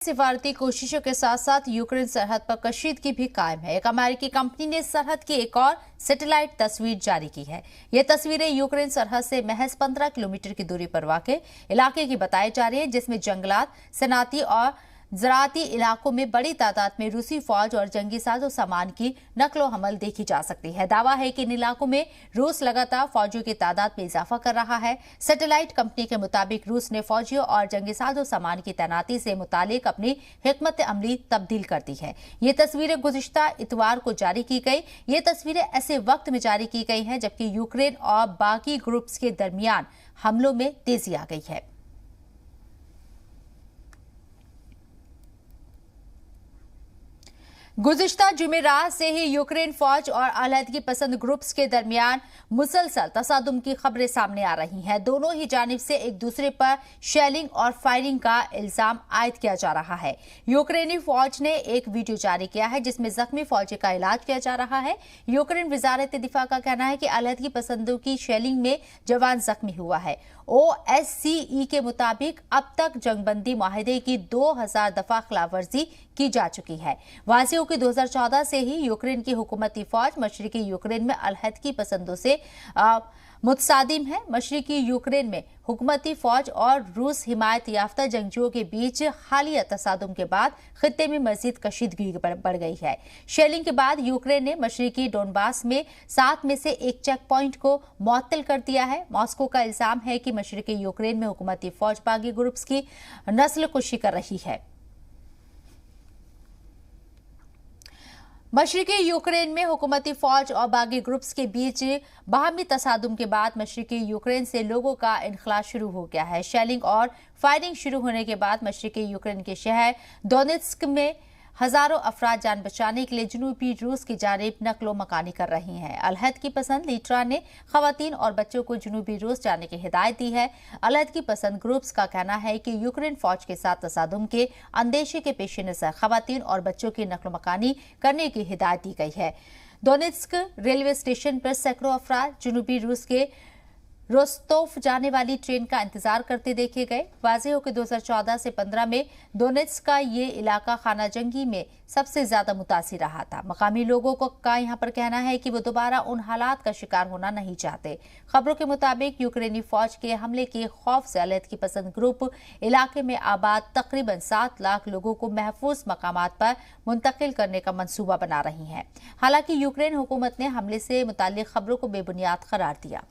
सिफारती कोशिशों के साथ साथ यूक्रेन सरहद पर कशीदगी भी कायम है। एक अमेरिकी कंपनी ने सरहद की एक और सैटेलाइट तस्वीर जारी की है। ये तस्वीरें यूक्रेन सरहद से महज 15 किलोमीटर की दूरी पर वाक़ इलाके की बताई जा रही है, जिसमें जंगलात, सनाती और ज़राती इलाकों में बड़ी तादाद में रूसी फौज और जंगी साजो सामान की नकलो हमल देखी जा सकती है। दावा है कि इन इलाकों में रूस लगातार फौजियों की तादाद में इजाफा कर रहा है। सैटेलाइट कंपनी के मुताबिक रूस ने फौजियों और जंगी साजो सामान की तैनाती से मुतालिक अपनी हिकमत अमली तब्दील कर दी है। ये तस्वीरें गुज़िश्ता इतवार को जारी की गई। ये तस्वीरें ऐसे वक्त में जारी की गई हैं जबकि यूक्रेन और बाकी ग्रुप्स के दरमियान हमलों में तेजी आ गई है। गुज़िश्ता जुमेरात से ही यूक्रेन फौज और अलहदगी पसंद ग्रुप्स के दरमियान मुसलसल तसादुम की खबरें सामने आ रही हैं। दोनों ही जानिब से एक दूसरे पर शेलिंग और फायरिंग का इल्जाम आयद किया जा रहा है। यूक्रेनी फौज ने एक वीडियो जारी किया है जिसमें जख्मी फौजी का इलाज किया जा रहा है। यूक्रेन वजारत दिफा का कहना है कि अलहदगी पसंदों की शेलिंग में जवान जख्मी हुआ है। OSCE के मुताबिक अब तक जंगबंदी माहिदे की 2000 दफा खिलाफवर्जी की जा चुकी है। वाज़ेह हो कि 2014 से ही यूक्रेन की हुकूमती फौज मशरिकी यूक्रेन में अलहदगी पसंदों से मुतसादिम है। मशरिकी यूक्रेन में हुकूमती फौज और रूस हिमायत याफ्ता जंगजुओं के बीच हालिया तसादुम के बाद खित्ते में मजीद कशीदगी बढ़ गई है। शेलिंग के बाद यूक्रेन ने मशरिकी डोनबास में 7 में से एक चेक पॉइंट को मुअत्तल कर दिया है। मॉस्को का इल्जाम है कि मशरिकी यूक्रेन में हुकूमती फौज बागी ग्रुप्स की नस्ल कुशी कर रही है। मशरिकी यूक्रेन में हुकूमती फौज और बागी ग्रुप्स के बीच बाहमी तसादुम के बाद मशरिकी यूक्रेन से लोगों का इनखला शुरू हो गया है। शेलिंग और फायरिंग शुरू होने के बाद मशरिकी यूक्रेन के शहर दोनेत्स्क में हजारों अफराद जान बचाने के लिए जनूबी रूस की जानिब नकलो मकानी कर रही हैं। अलहदगी पसंद लीडरान ने खवातीन और बच्चों को जनूबी रूस जाने की हिदायत दी है। अलहदगी पसंद ग्रुप्स का कहना है कि यूक्रेन फौज के साथ तसादुम के अंदेशे के पेश नज़र खवातीन और बच्चों की नकलो मकानी करने की हिदायत दी गई है। दोनेत्स्क रेलवे स्टेशन पर सैकड़ों अफराद जनूबी रूस के रोस्तोफ जाने वाली ट्रेन का इंतजार करते देखे गए। वाज़ेह हो कि 2014 से 15 में दोनेत्स्क का ये इलाका खाना जंगी में सबसे ज्यादा मुतासिर रहा था। मकामी लोगों का यहाँ पर कहना है कि वो दोबारा उन हालात का शिकार होना नहीं चाहते। खबरों के मुताबिक यूक्रेनी फौज के हमले के खौफ से अलहदगी पसंद ग्रुप इलाके में आबाद तकरीबन 7 लाख लोगों को महफूज मकामात पर मुंतकिल करने का मंसूबा बना रही है। हालांकि यूक्रेन हुकूमत ने हमले से मुताल्लिक खबरों को बेबुनियाद करार दिया।